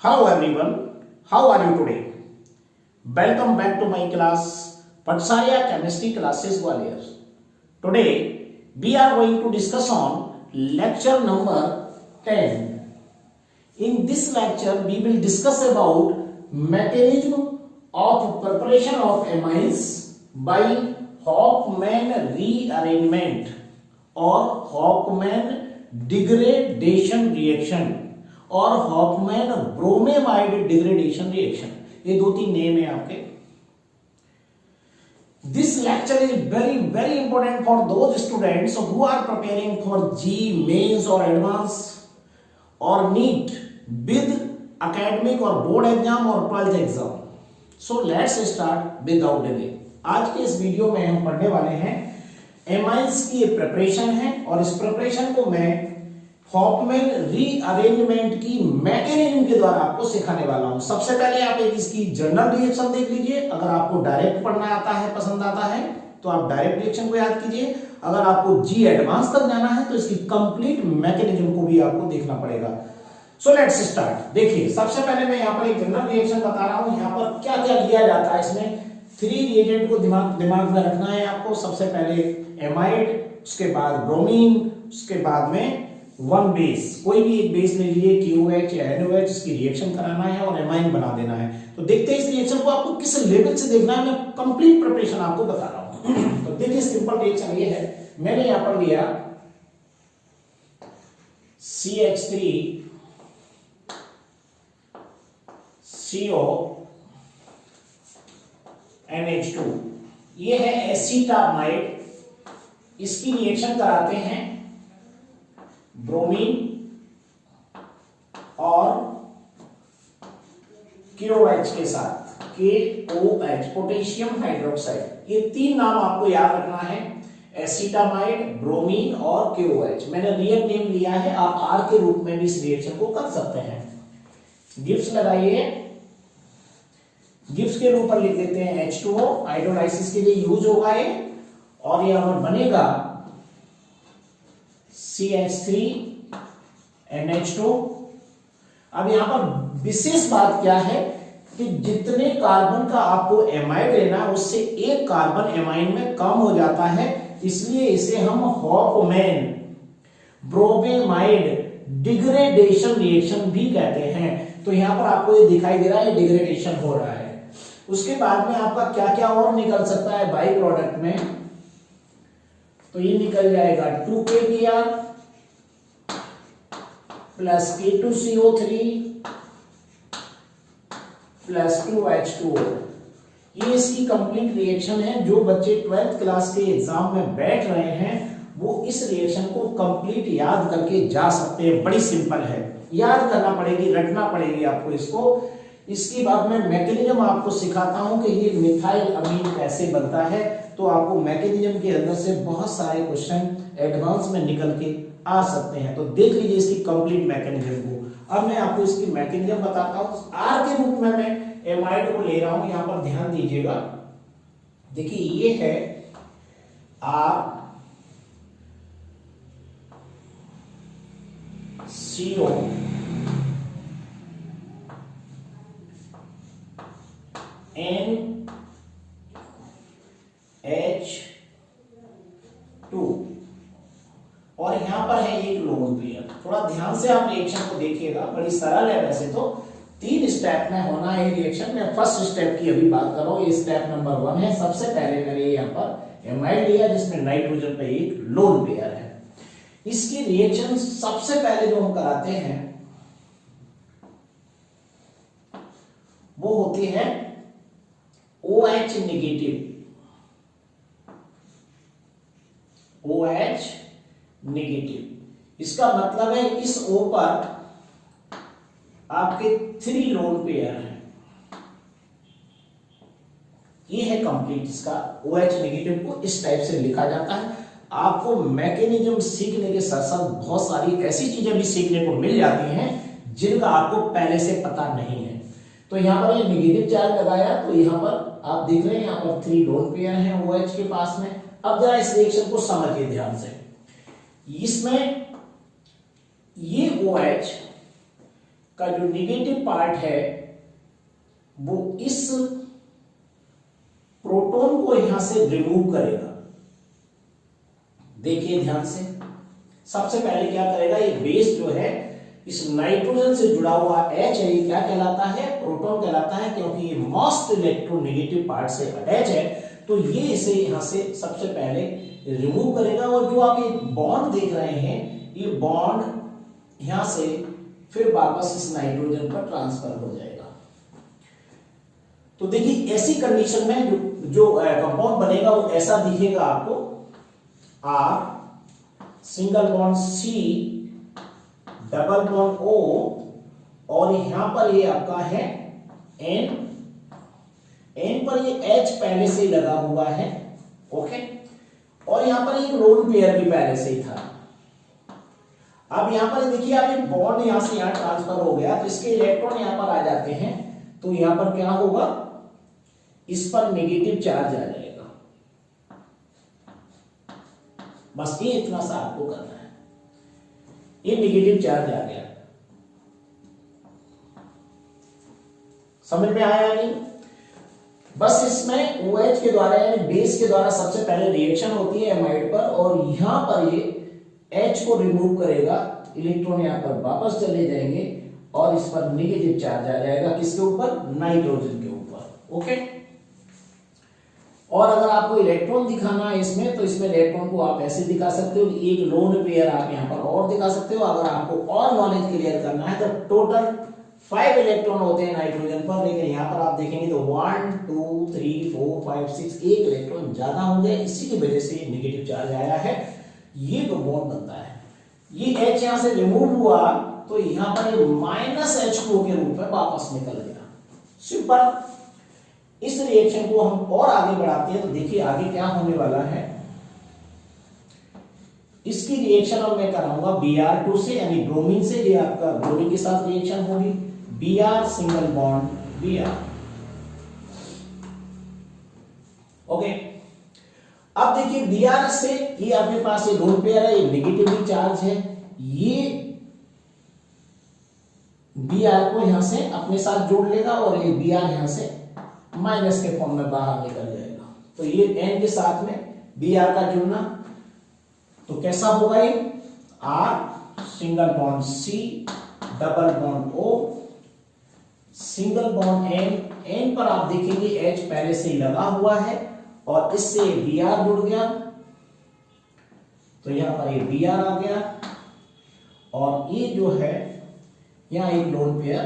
Hello everyone, how are you today? Welcome back to my class, Patsarya Chemistry Classes Gwalior. Today we are going to discuss on lecture number 10. In this lecture we will discuss about mechanism of preparation of amines by Hofmann rearrangement or Hofmann degradation reaction और Hofmann bromamide degradation reaction, ये दो तीन name है आपके. This lecture is very very important for those students who are preparing for JEE Mains और advance और NEET with academic और board exam और 12th exam. So let's start without delay. आज के इस वीडियो में हम पढ़ने वाले हैं एमाइंस की प्रिपरेशन है और इस प्रिपरेशन को मैं हॉफमैन रीअरेंजमेंट की मैकेनिज्म के द्वारा आपको सिखाने वाला हूं. सबसे पहले आप एक इसकी जनरल रिएक्शन देख लीजिए. अगर आपको डायरेक्ट पढ़ना आता है, पसंद आता है तो आप डायरेक्ट रिएक्शन को याद कीजिए. अगर आपको जी एडवांस तक जाना है तो इसकी कंप्लीट मैकेनिज्म को भी आपको देखना पड़ेगा. सो लेट्स स्टार्ट. देखिए सबसे पहले मैं यहाँ पर एक जनरल रिएक्शन बता रहा हूं. यहाँ पर क्या क्या लिया जाता है, इसमें 3 रिएजेंट को दिमाग में रखना है आपको. सबसे पहले एमाइड, उसके बाद ब्रोमीन, उसके बाद में वन बेस, कोई भी एक बेस ले लीजिए, KOH या NOH, इसकी रिएक्शन कराना है और एमाइन बना देना है. तो देखते हैं इस रिएक्शन को आपको किस लेवल से देखना है. मैं कंप्लीट प्रिपरेशन आपको बता रहा हूं. तो देखिए सिंपल रिएक्शन ये है. मैंने यहां पर लिया CH3 CO NH2, ये है एसीटामाइड. इसकी रिएक्शन कराते हैं ब्रोमीन और KOH के साथ. KOH potassium hydroxide. ये 3 नाम आपको याद रखना है, एसीटामाइड, ब्रोमीन और KOH. मैंने रियल नेम लिया है, आप R के रूप में भी इस रिएक्शन को कर सकते हैं. गिब्स लगाइए. गिब्स के ऊपर लिख देते हैं H2O. हाइड्रोलाइसिस के लिए यूज होगा ये. और यहां पर बनेगा CH3 NH2. अब यहां पर विशेष बात क्या है कि जितने कार्बन का आपको एमाइड लेना है उससे एक कार्बन एमाइन में कम हो जाता है, इसलिए इसे हम हॉफमैन ब्रोमेमाइड डिग्रेडेशन रिएक्शन भी कहते हैं. तो यहां पर आपको ये दिखाई दे रहा है डिग्रेडेशन हो रहा है. उसके बाद में आपका क्या क्या और निकल सकता है बाई प्रोडक्ट में, तो ये निकल जाएगा 2KBr plus K2CO3 plus 2H2O. ये इसकी कंप्लीट रिएक्शन है. जो बच्चे 12th क्लास के एग्जाम में बैठ रहे हैं वो इस रिएक्शन को कंप्लीट याद करके जा सकते हैं. बड़ी सिंपल है, याद करना पड़ेगी, रटना पड़ेगी आपको इसको. इसके बाद मैं मैकेनिज्म आपको सिखाता हूं कि ये मिथाइल अमीन कैसे बनता है. तो आपको मैकेनिज्म के अंदर से बहुत सारे क्वेश्चन एडवांस में निकल के आ सकते हैं. तो देख लीजिए इसकी कंप्लीट मैकेनिज्म को. अब मैं आपको इसकी मैकेनिज्म बताता हूं. R के रूप में मैं एमाइड को ले रहा हूं. यहां पर ध्यान दीजिएगा. देखिए ये है RCO NH2 और यहां पर है एक लोन पेयर. थोड़ा ध्यान से आप रिएक्शन को देखिएगा. बड़ी सरल है वैसे तो. 3 स्टेप में होना है रिएक्शन. मैं फर्स्ट स्टेप की अभी बात कर रहा हूं. ये स्टेप नंबर 1 है. सबसे पहले मैंने यहां पर एमाइड लिया जिसमें नाइट्रोजन पे एक लोन पेयर है. इसकी रिएक्शन सबसे पहले जो हम कराते हैं वो होती है OH नेगेटिव. OH नेगेटिव, इसका मतलब है इस O पर आपके 3 लोन पेयर हैं. ये है कंप्लीट इसका. OH नेगेटिव को इस टाइप से लिखा जाता है. आपको मैकेनिज्म सीखने के साथ साथ बहुत सारी ऐसी चीजें भी सीखने को मिल जाती हैं जिनका आपको पहले से पता नहीं है. तो यहां पर ये नेगेटिव चार्ज लगाया तो यहां पर आप देख रहे हैं यहां पर 3 लोन पेयर हैं OH के पास में. अब जरा इस रिएक्शन को समझिए ध्यान से. इसमें ये OH का जो निगेटिव पार्ट है वो इस प्रोटॉन को यहां से रिमूव करेगा। देखिए ध्यान से, सबसे पहले क्या करेगा, ये बेस जो है इस नाइट्रोजन से जुड़ा हुआ H है, ये क्या कहलाता है, प्रोटॉन कहलाता है, क्योंकि ये मोस्ट इलेक्ट्रोनेगेटिव पार्ट से अटैच है। तो ये इसे यहां से सबसे पहले रिमूव करेगा और जो आप ये बॉन्ड देख रहे हैं, ये बॉन्ड यहां से फिर वापस इस नाइट्रोजन पर ट्रांसफर हो जाएगा। तो देखिए ऐसी कंडीशन में जो कंपाउंड बनेगा वो ऐसा दिखेगा आपको, R single bond C double bond O और यहां पर ये आपका है N पर ये H पहले से ही लगा हुआ है, ओके, और यहां पर ये लोन पेयर भी पहले से ही था। अब यहां पर देखिए आप ये बॉन्ड यहां से यहां ट्रांसफर हो गया, तो इसके इलेक्ट्रॉन यहां पर आ जाते हैं, तो यहां पर क्या होगा, इस पर नेगेटिव चार्ज आ जाएगा। बस ये इतना सा आपको करना है, ये नेगेटिव चार्ज आ गया। समझ में आया नहीं? बस इसमें OH के द्वारा यानी बेस के द्वारा सबसे पहले रिएक्शन होती है एमाइड पर, और यहां पर ये H को रिमूव करेगा, इलेक्ट्रॉन यहां पर वापस चले जाएंगे और इस पर नेगेटिव चार्ज आ जाएगा, किसके ऊपर, नाइट्रोजन के ऊपर, ओके। और अगर आपको इलेक्ट्रॉन दिखाना है इसमें, तो इसमें इलेक्ट्रॉन को आप ऐसे दिखा सकते हो, एक लोन पेयर आप यहां पर और दिखा सकते हो। अगर आपको और नॉलेज क्लियर करना है तो टोटल 5 इलेक्ट्रॉन होते हैं नाइट्रोजन पर, लेकिन यहां पर आप देखेंगे तो 1 2 3 4 5 6 एक इलेक्ट्रॉन ज्यादा होंगे, इसी की वजह से नेगेटिव चार्ज आया है। ये तो बॉन्ड बनता है, ये H यहां से रिमूव हुआ तो यहां पर ये -H2O के रूप में वापस निकल गया। सिंपल। इस रिएक्शन को हम और आगे बढ़ाते हैं, तो देखिए आगे क्या होने वाला है। इसकी रिएक्शन अब मैं कराऊंगा Br2 से, यानी ब्रोमीन से, ये आपका ब्रोमीन के साथ रिएक्शन होगी, Br single bond Br, okay. अब देखिए Br से ये आपके पास ये लोन पेयर है, ये नेगेटिवली चार्ज है, ये Br को यहां से अपने साथ जोड़ लेगा और ये Br यहां से माइनस के फॉर्म में बाहर निकल जाएगा। तो ये N के साथ में Br का जुड़ना, तो कैसा होगा ये, R single bond C double bond O single bond N पर आप देखेंगे H पहले से ही लगा हुआ है और इससे Br जुड़ गया, तो यहां पर ये Br आ गया और ये जो है यहां एक लोन पेयर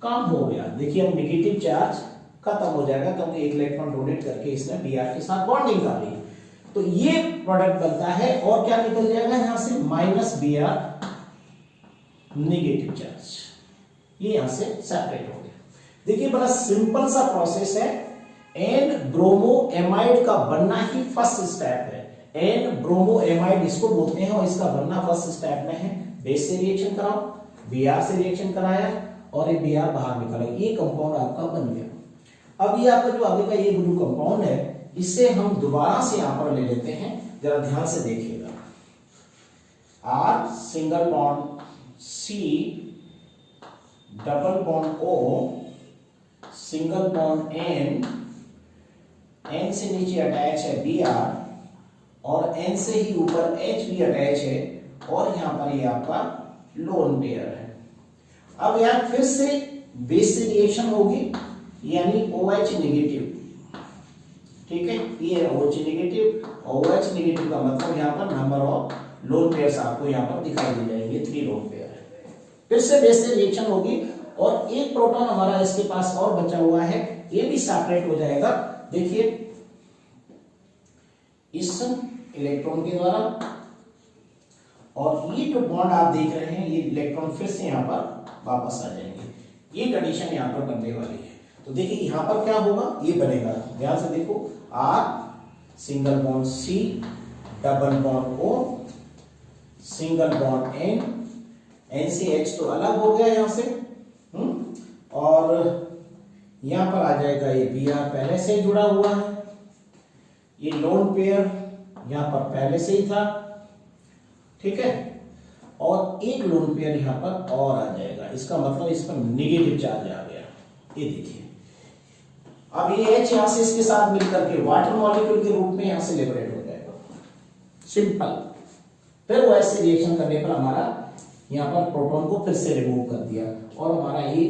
कम हो गया। देखिए अब नेगेटिव चार्ज खत्म हो जाएगा, क्योंकि एक इलेक्ट्रॉन डोनेट करके इसने Br के साथ बॉन्डिंग कर ली। तो ये प्रोडक्ट बनता है और क्या निकल जाएगा यहां से, -Br नेगेटिव चार्ज, ये यहां से सेपरेट हो गया। देखिए बड़ा सिंपल सा प्रोसेस है, एन ब्रोमो एमाइड का बनना ही फर्स्ट स्टेप है। एन ब्रोमो एमाइड इसको बोलते हैं और इसका बनना फर्स्ट स्टेप में है। बेस से रिएक्शन कराओ, Br से रिएक्शन कराया और ये Br बाहर निकला, ये कंपाउंड आपका बन गया। अब ये आपका जो आगे का ये ब्लू कंपाउंड है, इसे हम दोबारा से यहां पर ले लेते हैं, जरा ध्यान से देखिएगा। R single bond C double bond O single bond N से नीचे अटैच है Br और N से ही ऊपर H भी अटैच है और यहां पर ये आपका लोन पेयर है। अब यहां फिर से बेस से रिएक्शन होगी, यानी OH नेगेटिव, ठीक है, ये OH नेगेटिव, OH नेगेटिव का मतलब यहां पर नंबर ऑफ लोन पेयर्स आपको यहां पर दिखाई दे जाएंगे, 3 लोन पेयर है। फिर से बेस से रिएक्शन होगी और एक प्रोटॉन हमारा इसके पास और बचा हुआ है, ये भी सेपरेट हो जाएगा। देखिए इस इलेक्ट्रॉन के द्वारा, और ये जो बॉन्ड आप देख रहे हैं, ये इलेक्ट्रॉन फिर से यहां पर वापस आ जाएंगे। ये कंडीशन यहां पर बनने वाली है। तो देखिए यहां पर क्या होगा, ये बनेगा, ध्यान से देखो, R single bond C double bond O single bond N से H तो अलग हो गया यहां से, और यहां पर आ जाएगा ये Br पहले से जुड़ा हुआ है, ये लोन पेयर यहां पर पहले से ही था, ठीक है। और एक लोन पेयर यहाँ पर और आ जाएगा। इसका मतलब इस पर नेगेटिव चार्ज आ गया। ये देखिए, अब ये H यहां से इसके साथ मिलकर के वाटर मॉलिक्यूल के रूप में यहां से लिबरेट हो जाएगा, सिंपल। फिर वैसे रिएक्शन करने पर हमारा यहाँ पर प्रोटॉन को फिर से रिमूव कर दिया और हमारा ये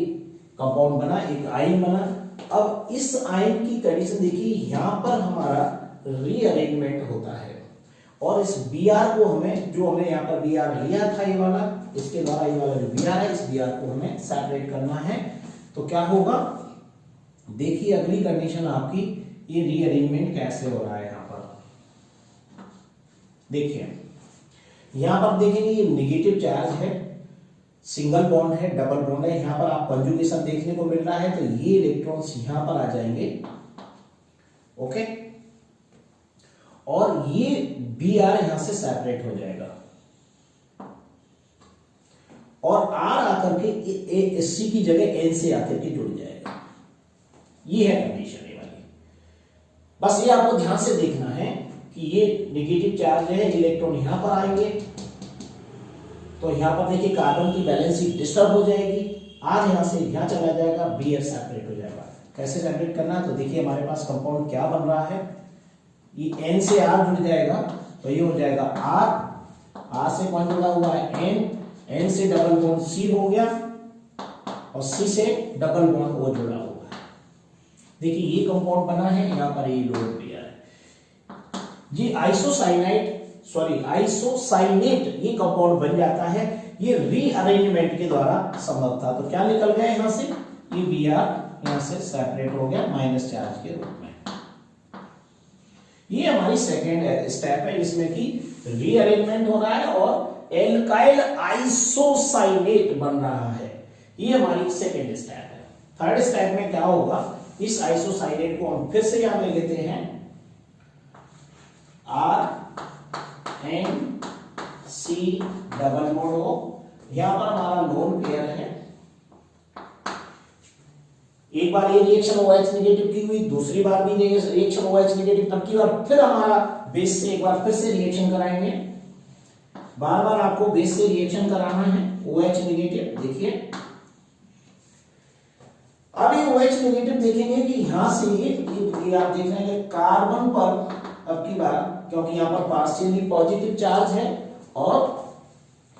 कंपाउंड बना, एक आयन बना। अब इस आयन की कंडीशन देखिए, यहाँ पर हमारा रीअरेंजमेंट होता है और इस Br को हमें, जो हमने यहाँ पर Br लिया था ये वाला, इसके द्वारा ये वाला जो Br है, इस Br को हमें सेपरेट करना है। तो क्या होगा, देखिए अगली कंडीशन आपकी, ये रीअरेंजमेंट कैसे हो रहा है यहाँ पर। देखिए यहां पर देखेंगे ये नेगेटिव चार्ज है, सिंगल बॉन्ड है, डबल बॉन्ड है, यहां पर आप कंजुगेशन देखने को मिल रहा है। तो ये इलेक्ट्रॉन्स यहां पर आ जाएंगे, ओके, और ये Br यहां से सेपरेट हो जाएगा और R आकर के C की जगह N से आकर के जुड़ जाएगा। ये है कंडीशन ये वाली। बस ये आपको ध्यान से देखना है कि ये नेगेटिव चार्ज है, इलेक्ट्रॉन यहां पर आएंगे तो यहां पर देखिए कार्बन की बैलेंसिंग डिस्टर्ब हो जाएगी, R यहां से यहां चला जाएगा, Br सेपरेट हो जाएगा। कैसे सेपरेट करना है, तो देखिए हमारे पास कंपाउंड क्या बन रहा है, ये N से R जुड़ जाएगा तो ये हो जाएगा R से कौन जुड़ा हुआ है N से डबल बॉन्ड C हो गया और C से डबल बॉन्ड O जुड़ा हुआ है। देखिए ये कंपाउंड बना है, यहां पर ये लोन पेयर है जी। आइसोसाइनेट ये कंपाउंड बन जाता है, ये रीअरेंजमेंट के द्वारा संभव था। तो क्या निकल गया यहां से, ये Br यहां से सेपरेट हो गया माइनस चार्ज के रूप में। ये हमारी सेकेंड स्टेप है, इसमें कि रीअरेंजमेंट हो रहा है और एल्काइल आइसोसाइनेट बन रहा है। ये हमारी सेकेंड स्टेप है। थर्ड स्टेप में क्या होगा, इस आइसोसाइनेट को हम फिर से यहां ले लेते हैं, RNC डबल बॉन्ड O, यहां पर हमारा लोन पेयर है। एक बार ये रिएक्शन OH नेगेटिव की हुई, दूसरी बार भी रिएक्शन OH नेगेटिव, अब की बार फिर हमारा बेस से एक बार फिर से रिएक्शन कराएंगे। बार बार आपको बेस से रिएक्शन कराना है, OH नेगेटिव। देखिए अब ये OH नेगेटिव देखेंगे कि यहां से ये आप देख रहे हैं कार्बन पर अब की बार, क्योंकि यहां पर पार्शियली पॉजिटिव चार्ज है और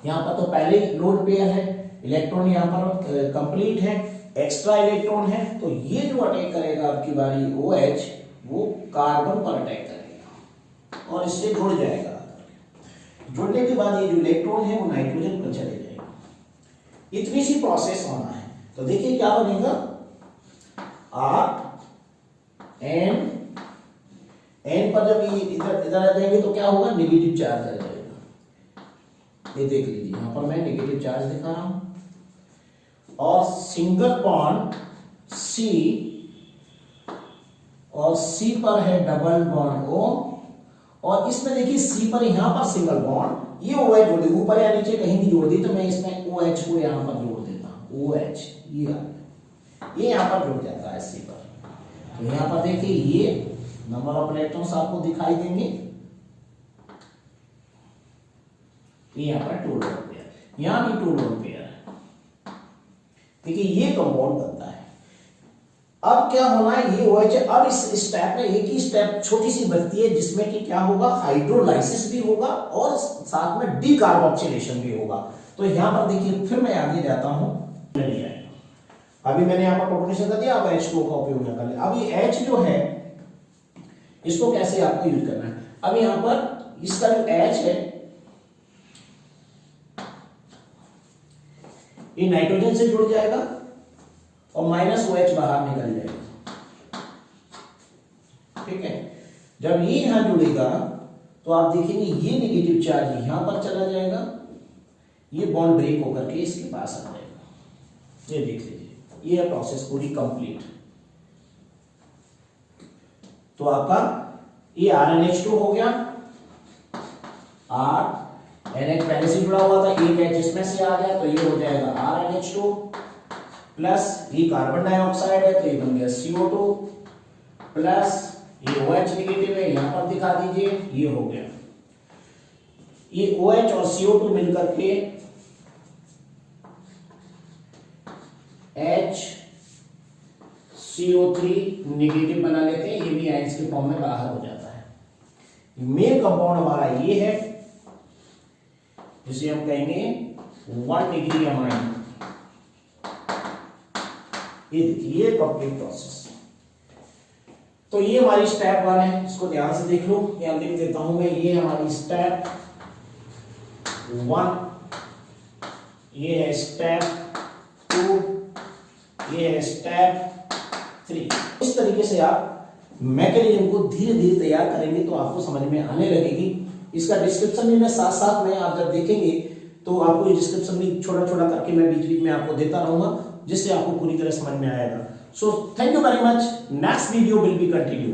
यहां पर तो पहले ही लोन पेयर है, इलेक्ट्रॉन यहां पर कंप्लीट है, एक्स्ट्रा इलेक्ट्रॉन है। तो ये जो अटैक करेगा आपकी बारी OH, वो कार्बन पर अटैक करेगा और इससे जुड़ जाएगा। जुड़ने के बाद ये जो इलेक्ट्रॉन है वो नाइट्रोजन पर चले जाएगा। इतनी सी प्रोसेस होना है। तो देखिए क्या बनेगा, N पर जब ये इधर आ जाएंगे तो क्या होगा, नेगेटिव चार्ज आ जाएगा। ये देख लीजिए, यहां पर मैं नेगेटिव चार्ज दिखा रहा हूं और सिंगल बॉन्ड C और C पर है डबल बॉन्ड O और इसमें देखिए C पर यहां पर सिंगल बॉन्ड, ये OH जोड़ दी, ऊपर या नीचे कहीं भी जोड़ दी, तो मैं इसमें OH को यहां पर जोड़ देता हूं, OH ये यहां पर जुड़ जाता है C पर। तो यहां पर देखिए ये नंबर ऑफ इलेक्ट्रॉन्स आपको दिखाई देंगे, यहां पर 2 लोन पेयर, यहां भी 2 लोन पेयर है। देखिए ये कंपाउंड बनता है। अब क्या होना है, ये OH, अब इस स्टेप में एक ही स्टेप छोटी सी बचती है जिसमें कि क्या होगा, हाइड्रोलाइसिस भी होगा और साथ में डीकार्बोक्सिलेशन भी होगा। तो यहां पर देखिए फिर मैं आगे जाता हूं, अभी मैंने यहां पर प्रोटोनेशन कर दिया, अब H2O का उपयोग कर लिया। अब ये H जो है इसको कैसे आपको यूज करना है, अब यहां पर इसका जो H है ये नाइट्रोजन से जुड़ जाएगा और माइनस OH बाहर निकल जाएगा, ठीक है। जब ये यहां जुड़ेगा तो आप देखेंगे ये नेगेटिव चार्ज यहां पर चला जाएगा, ये बॉन्ड ब्रेक होकर के इसके पास आ जाएगा। ये देख लीजिए, ये है प्रोसेस पूरी कंप्लीट। तो आपका ये RNH2 हो गया, NH पहले से जुड़ा हुआ था, एक H इसमें से आ गया तो ये हो जाएगा RNH2 प्लस ये कार्बन डाइऑक्साइड है तो ये बन गया CO2 प्लस ये OH नेगेटिव है, यहां पर दिखा दीजिए, ये हो गया। ये OH और CO2 मिलकर के HCO3 नेगेटिव बना लेते हैं, ये भी आयंस के फॉर्म में बाहर हो जाता है। मेन कंपाउंड हमारा ये है जिसे हम कहेंगे 1 डिग्री अमाइन। ये देखिए ये कंप्लीट प्रोसेस। तो ये हमारी स्टेप 1 है, इसको ध्यान से देख लो, यहां लिख देता हूं मैं, ये हमारी स्टेप 1, ये है स्टेप 2, ये है स्टेप 3। इस तरीके से आप मैकेनिज्म को धीरे धीरे तैयार करेंगे तो आपको समझ में आने लगेगी। इसका डिस्क्रिप्शन भी मैं साथ साथ में आप जब देखेंगे तो आपको ये डिस्क्रिप्शन भी छोटा छोटा करके मैं बीच बीच में आपको देता रहूंगा, जिससे आपको पूरी तरह समझ में आएगा। So thank you very much. Next video will be continue.